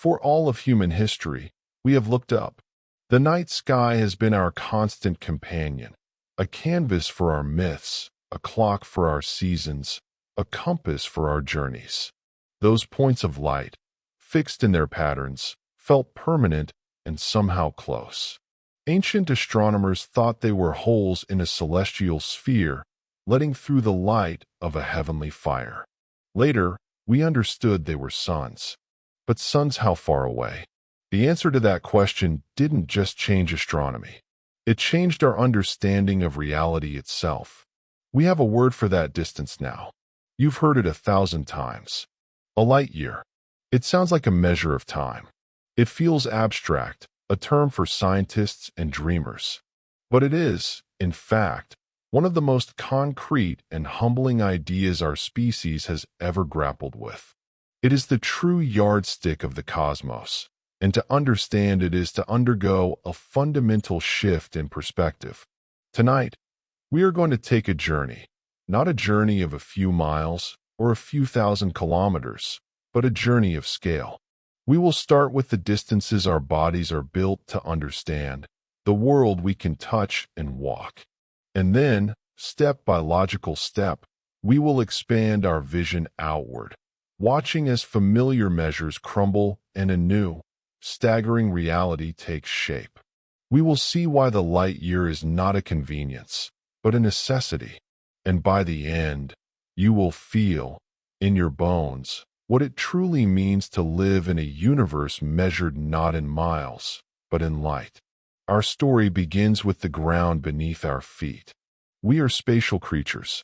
For all of human history, we have looked up. The night sky has been our constant companion, a canvas for our myths, a clock for our seasons, a compass for our journeys. Those points of light, fixed in their patterns, felt permanent and somehow close. Ancient astronomers thought they were holes in a celestial sphere, letting through the light of a heavenly fire. Later, we understood they were suns. But suns how far away? The answer to that question didn't just change astronomy. It changed our understanding of reality itself. We have a word for that distance now. You've heard it 1,000 times. A light year. It sounds like a measure of time. It feels abstract, a term for scientists and dreamers. But it is, in fact, one of the most concrete and humbling ideas our species has ever grappled with. It is the true yardstick of the cosmos, and to understand it is to undergo a fundamental shift in perspective. Tonight, we are going to take a journey, not a journey of a few miles or a few thousand kilometers, but a journey of scale. We will start with the distances our bodies are built to understand, the world we can touch and walk. And then, step by logical step, we will expand our vision outward, watching as familiar measures crumble and a new, staggering reality takes shape. We will see why the light year is not a convenience, but a necessity. And by the end, you will feel, in your bones, what it truly means to live in a universe measured not in miles, but in light. Our story begins with the ground beneath our feet. We are spatial creatures.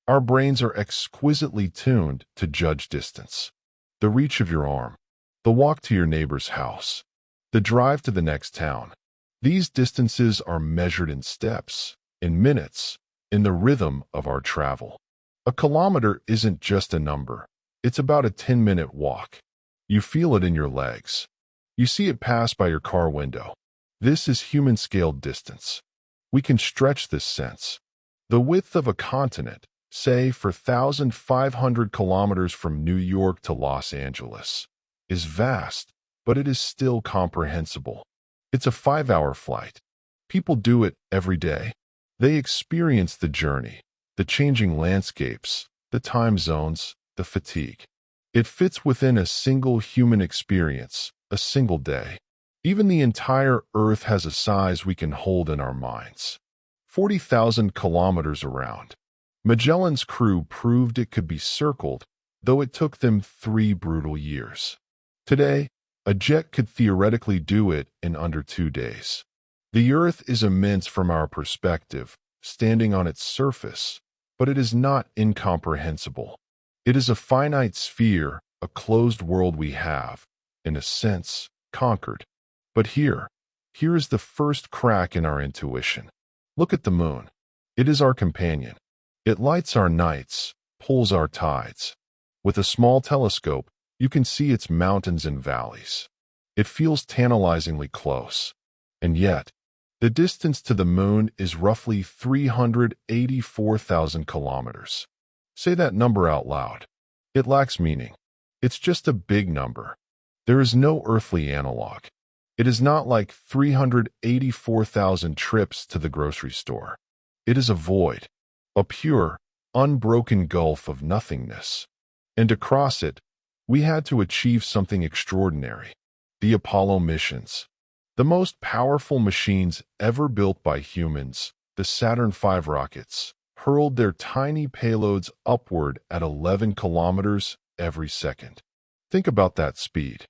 Our brains are exquisitely tuned to judge distance. The reach of your arm, the walk to your neighbor's house, the drive to the next town. These distances are measured in steps, in minutes, in the rhythm of our travel. A kilometer isn't just a number. It's about a 10-minute walk. You feel it in your legs. You see it pass by your car window. This is human-scale distance. We can stretch this sense. The width of a continent, say for 1,500 kilometers from New York to Los Angeles, is vast, but it is still comprehensible. It's a 5-hour flight. People do it every day. They experience the journey, the changing landscapes, the time zones, the fatigue. It fits within a single human experience, a single day. Even the entire Earth has a size we can hold in our minds. 40,000 kilometers around. Magellan's crew proved it could be circled, though it took them 3 brutal years. Today, a jet could theoretically do it in under 2 days. The Earth is immense from our perspective, standing on its surface, but it is not incomprehensible. It is a finite sphere, a closed world we have, in a sense, conquered. But here is the first crack in our intuition. Look at the moon. It is our companion. It lights our nights, pulls our tides. With a small telescope, you can see its mountains and valleys. It feels tantalizingly close. And yet, the distance to the moon is roughly 384,000 kilometers. Say that number out loud. It lacks meaning. It's just a big number. There is no earthly analog. It is not like 384,000 trips to the grocery store. It is a void, a pure, unbroken gulf of nothingness. And to cross it, we had to achieve something extraordinary. The Apollo missions. The most powerful machines ever built by humans, the Saturn V rockets, hurled their tiny payloads upward at 11 kilometers every second. Think about that speed.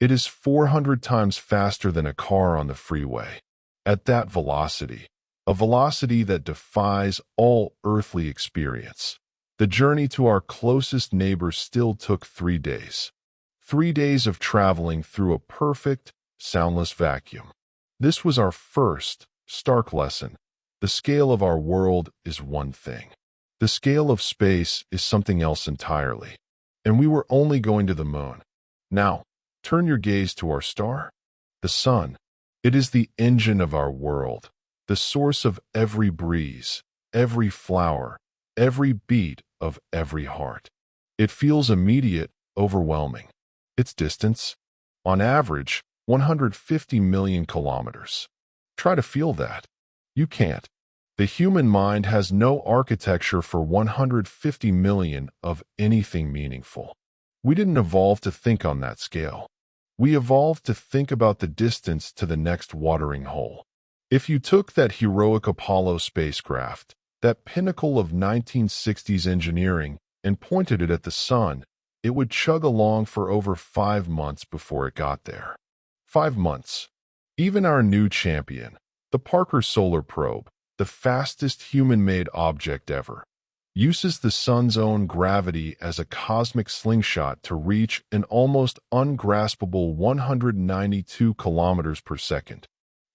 It is 400 times faster than a car on the freeway. At that velocity, a velocity that defies all earthly experience, the journey to our closest neighbor still took 3 days. 3 days of traveling through a perfect, soundless vacuum. This was our first, stark lesson. The scale of our world is one thing. The scale of space is something else entirely. And we were only going to the moon. Now, turn your gaze to our star. The sun. It is the engine of our world, the source of every breeze, every flower, every beat of every heart. It feels immediate, overwhelming. Its distance, On average, 150 million kilometers. Try to feel that. You can't. The human mind has no architecture for 150 million of anything meaningful. We didn't evolve to think on that scale. We evolved to think about the distance to the next watering hole. If you took that heroic Apollo spacecraft, that pinnacle of 1960s engineering, and pointed it at the sun, it would chug along for over 5 months before it got there. 5 months. Even our new champion, the Parker Solar Probe, the fastest human-made object ever, uses the sun's own gravity as a cosmic slingshot to reach an almost ungraspable 192 kilometers per second.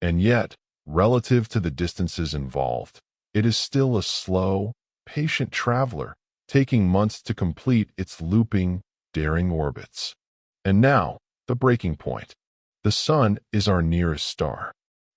And yet, relative to the distances involved, it is still a slow, patient traveler, taking months to complete its looping, daring orbits. And now, the breaking point. The sun is our nearest star.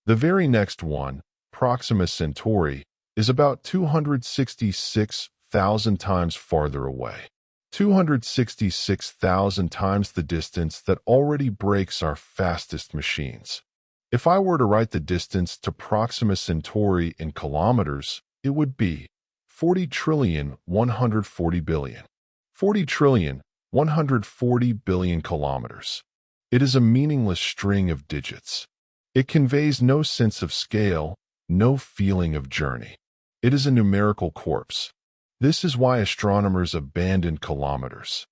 The very next one, Proxima Centauri, is about 266,000 times farther away. 266,000 times the distance that already breaks our fastest machines. If I were to write the distance to Proxima Centauri in kilometers, it would be 40,140,000,000,000. 40,140,000,000,000 kilometers. It is a meaningless string of digits. It conveys no sense of scale, no feeling of journey. It is a numerical corpse. This is why astronomers abandoned kilometers.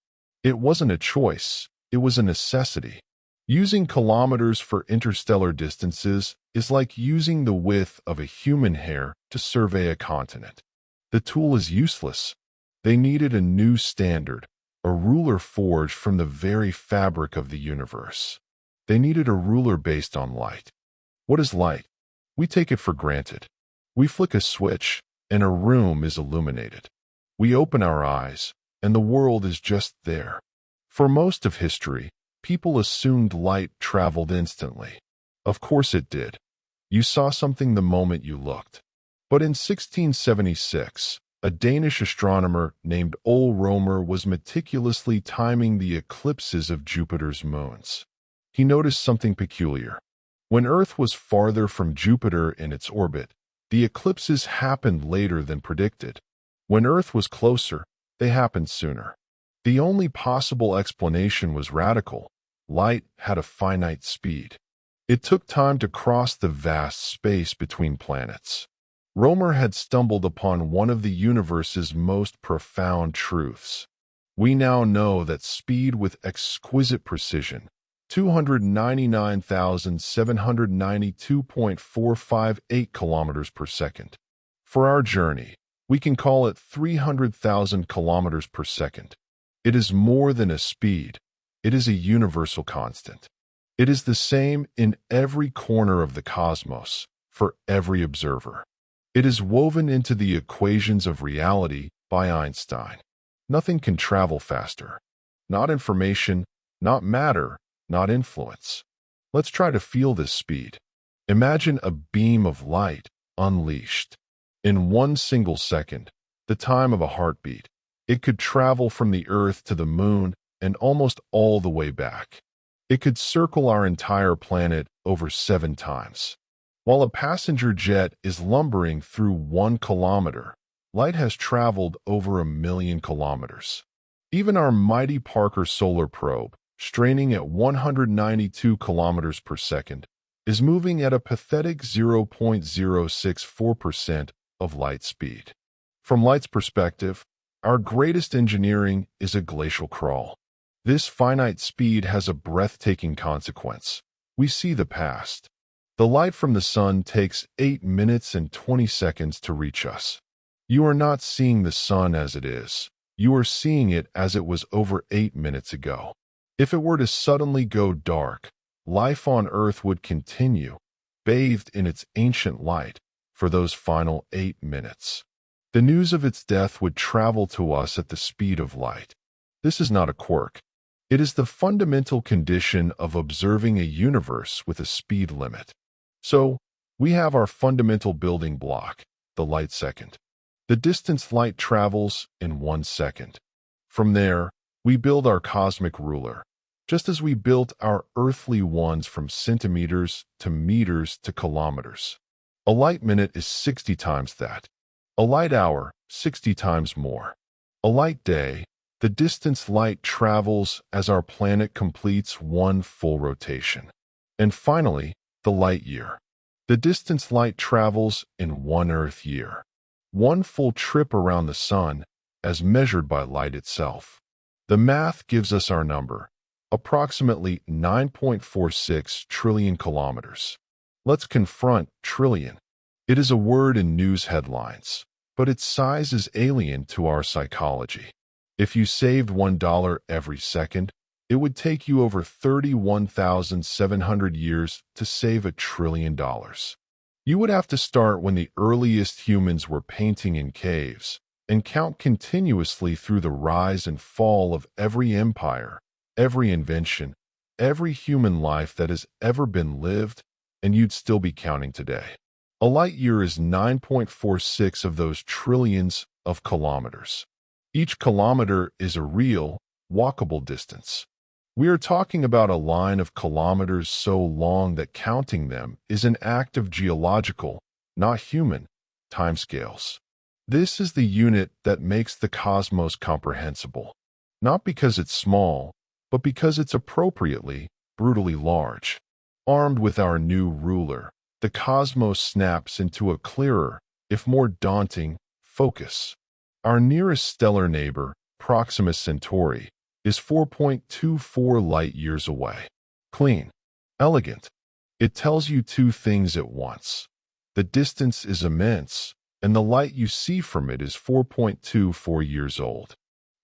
It wasn't a choice, it was a necessity. Using kilometers for interstellar distances is like using the width of a human hair to survey a continent. The tool is useless. They needed a new standard, a ruler forged from the very fabric of the universe. They needed a ruler based on light. What is light? We take it for granted. We flick a switch, and a room is illuminated. We open our eyes, and the world is just there. For most of history, people assumed light traveled instantly. Of course it did. You saw something the moment you looked. But in 1676, a Danish astronomer named Ole Romer was meticulously timing the eclipses of Jupiter's moons. He noticed something peculiar. When Earth was farther from Jupiter in its orbit, the eclipses happened later than predicted. When Earth was closer, they happened sooner. The only possible explanation was radical. Light had a finite speed. It took time to cross the vast space between planets. Romer had stumbled upon one of the universe's most profound truths. We now know that speed with exquisite precision, 299,792.458 kilometers per second. For our journey, we can call it 300,000 kilometers per second. It is more than a speed. It is a universal constant. It is the same in every corner of the cosmos, for every observer. It is woven into the equations of reality by Einstein. Nothing can travel faster. Not information, not matter, not influence. Let's try to feel this speed. Imagine a beam of light unleashed. In one single second, the time of a heartbeat, it could travel from the Earth to the Moon and almost all the way back. It could circle our entire planet over 7 times. While a passenger jet is lumbering through 1 kilometer, light has traveled over 1,000,000 kilometers. Even our mighty Parker Solar Probe, straining at 192 kilometers per second, is moving at a pathetic 0.064% of light speed. From light's perspective, our greatest engineering is a glacial crawl. This finite speed has a breathtaking consequence. We see the past. The light from the sun takes 8 minutes and 20 seconds to reach us. You are not seeing the sun as it is. You are seeing it as it was over 8 minutes ago. If it were to suddenly go dark, life on Earth would continue, bathed in its ancient light, for those final 8 minutes. The news of its death would travel to us at the speed of light. This is not a quirk. It is the fundamental condition of observing a universe with a speed limit. So, we have our fundamental building block, the light second. The distance light travels in 1 second. From there, we build our cosmic ruler. just as we built our earthly ones from centimeters to meters to kilometers. A light minute is 60 times that. A light hour, 60 times more. A light day, the distance light travels as our planet completes one full rotation. And finally, the light year. The distance light travels in one Earth year. One full trip around the sun, as measured by light itself. The math gives us our number, approximately 9.46 trillion kilometers. Let's confront trillion. It is a word in news headlines, but its size is alien to our psychology. If you saved $1 every second, it would take you over 31,700 years to save $1 trillion. You would have to start when the earliest humans were painting in caves and count continuously through the rise and fall of every empire, every invention, every human life that has ever been lived, and you'd still be counting today. A light year is 9.46 of those trillions of kilometers. Each kilometer is a real, walkable distance. We are talking about a line of kilometers so long that counting them is an act of geological, not human, timescales. This is the unit that makes the cosmos comprehensible, not because it's small, but because it's appropriately, brutally large. Armed with our new ruler, the cosmos snaps into a clearer, if more daunting, focus. Our nearest stellar neighbor, Proxima Centauri, is 4.24 light-years away. Clean. Elegant. It tells you two things at once. The distance is immense, and the light you see from it is 4.24 years old.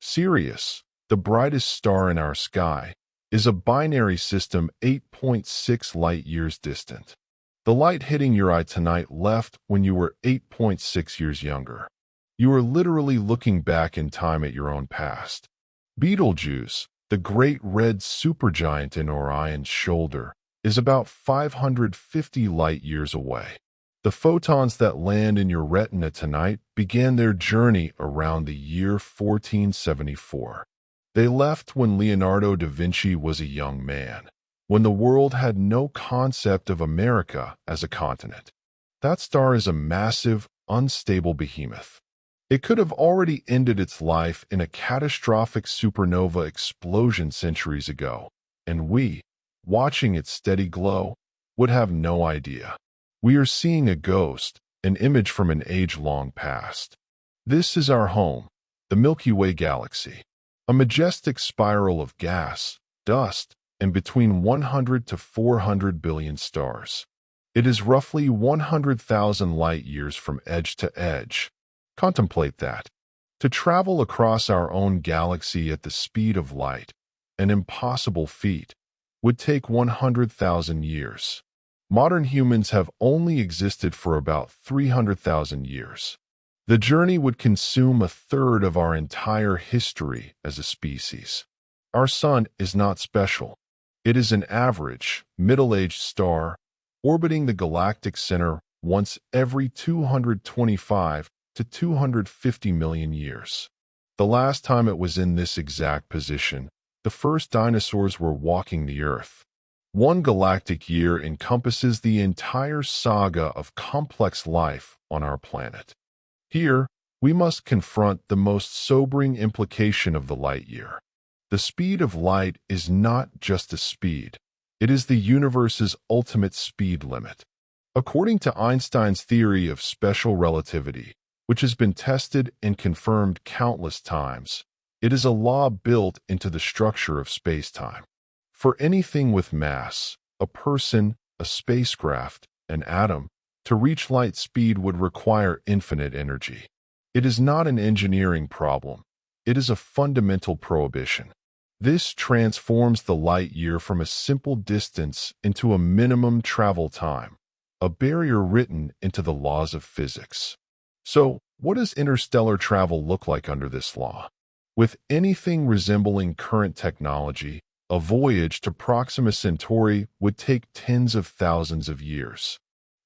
Sirius, the brightest star in our sky, is a binary system 8.6 light-years distant. The light hitting your eye tonight left when you were 8.6 years younger. You are literally looking back in time at your own past. Betelgeuse, the great red supergiant in Orion's shoulder, is about 550 light-years away. The photons that land in your retina tonight began their journey around the year 1474. They left when Leonardo da Vinci was a young man, when the world had no concept of America as a continent. That star is a massive, unstable behemoth. It could have already ended its life in a catastrophic supernova explosion centuries ago, and we, watching its steady glow, would have no idea. We are seeing a ghost, an image from an age-long past. This is our home, the Milky Way galaxy, a majestic spiral of gas, dust, and between 100 to 400 billion stars. It is roughly 100,000 light-years from edge to edge. Contemplate that. To travel across our own galaxy at the speed of light, an impossible feat, would take 100,000 years. Modern humans have only existed for about 300,000 years. The journey would consume a third of our entire history as a species. Our sun is not special. It is an average, middle-aged star, orbiting the galactic center once every 225 to 250 million years. The last time it was in this exact position, the first dinosaurs were walking the Earth. One galactic year encompasses the entire saga of complex life on our planet. Here, we must confront the most sobering implication of the light year. The speed of light is not just a speed. It is the universe's ultimate speed limit. According to Einstein's theory of special relativity, which has been tested and confirmed countless times, it is a law built into the structure of space-time. For anything with mass, a person, a spacecraft, an atom, to reach light speed would require infinite energy. It is not an engineering problem. It is a fundamental prohibition. This transforms the light year from a simple distance into a minimum travel time, a barrier written into the laws of physics. So, what does interstellar travel look like under this law? With anything resembling current technology, a voyage to Proxima Centauri would take tens of thousands of years.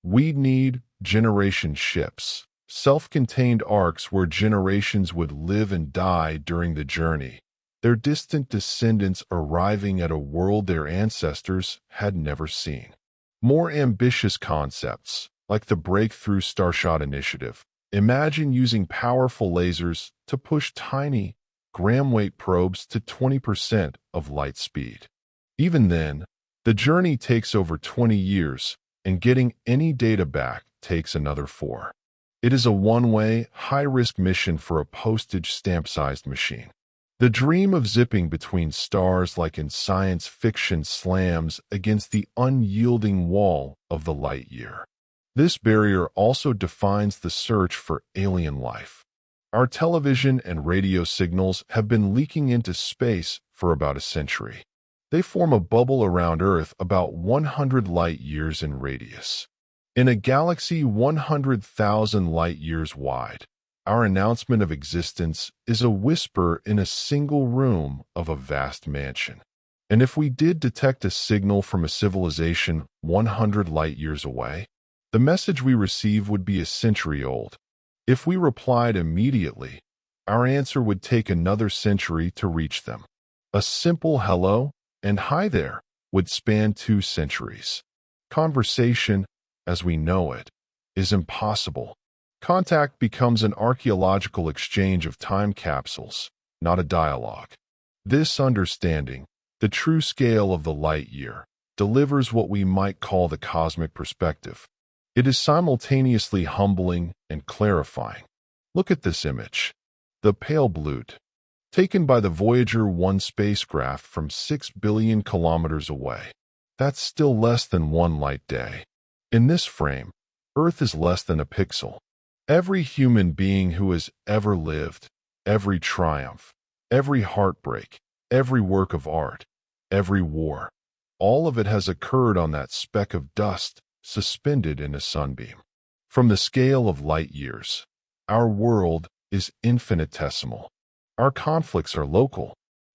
We'd need generation ships, self-contained arcs where generations would live and die during the journey, their distant descendants arriving at a world their ancestors had never seen. More ambitious concepts, like the Breakthrough Starshot Initiative, imagine using powerful lasers to push tiny, gram-weight probes to 20% of light speed. Even then, the journey takes over 20 years, and getting any data back takes another 4. It is a one-way, high-risk mission for a postage stamp-sized machine. The dream of zipping between stars like in science fiction slams against the unyielding wall of the light year. This barrier also defines the search for alien life. Our television and radio signals have been leaking into space for about a century. They form a bubble around Earth about 100 light years in radius. In a galaxy 100,000 light years wide, our announcement of existence is a whisper in a single room of a vast mansion. And if we did detect a signal from a civilization 100 light years away, the message we receive would be a century old. If we replied immediately, our answer would take another century to reach them. A simple hello and hi there would span 2 centuries. Conversation, as we know it, is impossible. Contact becomes an archaeological exchange of time capsules, not a dialogue. This understanding, the true scale of the light year, delivers what we might call the cosmic perspective. It is simultaneously humbling and clarifying. Look at this image. The pale blue, taken by the Voyager 1 spacecraft from 6 billion kilometers away. That's still less than 1 light day. In this frame, Earth is less than a pixel. Every human being who has ever lived, every triumph, every heartbreak, every work of art, every war, all of it has occurred on that speck of dust suspended in a sunbeam. From the scale of light years, our world is infinitesimal. Our conflicts are local.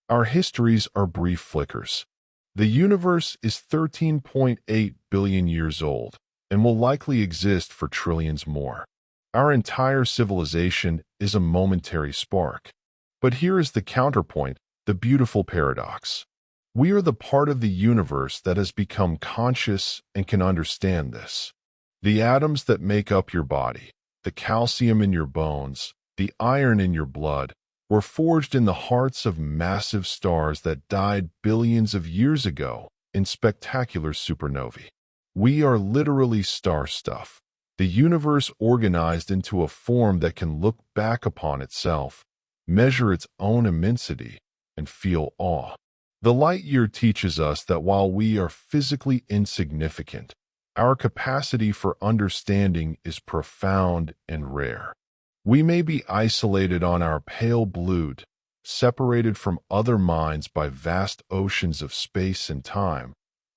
Our histories are brief flickers. The universe is 13.8 billion years old and will likely exist for trillions more. Our entire civilization is a momentary spark. But here is the counterpoint, the beautiful paradox. We are the part of the universe that has become conscious and can understand this. The atoms that make up your body, the calcium in your bones, the iron in your blood, were forged in the hearts of massive stars that died billions of years ago in spectacular supernovae. We are literally star stuff. The universe organized into a form that can look back upon itself, measure its own immensity, and feel awe. The light year teaches us that while we are physically insignificant, our capacity for understanding is profound and rare. We may be isolated on our pale blue, separated from other minds by vast oceans of space and time,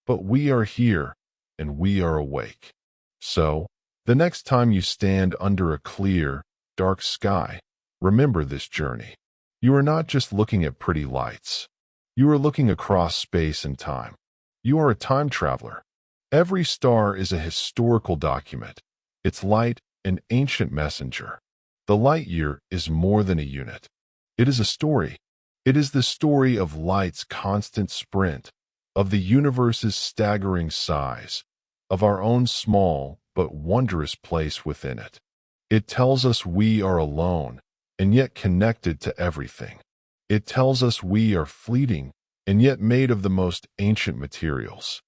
but we are here and we are awake. So, the next time you stand under a clear, dark sky, remember this journey. You are not just looking at pretty lights. You are looking across space and time. You are a time traveler. Every star is a historical document. Its light, an ancient messenger. The light year is more than a unit. It is a story. It is the story of light's constant sprint, of the universe's staggering size, of our own small but wondrous place within it. It tells us we are alone and yet connected to everything. It tells us we are fleeting and yet made of the most ancient materials.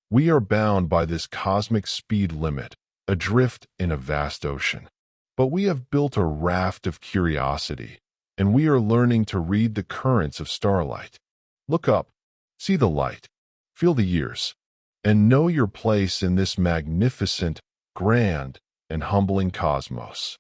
We are bound by this cosmic speed limit, adrift in a vast ocean. But we have built a raft of curiosity, and we are learning to read the currents of starlight. Look up, see the light, feel the years, and know your place in this magnificent, grand, and humbling cosmos.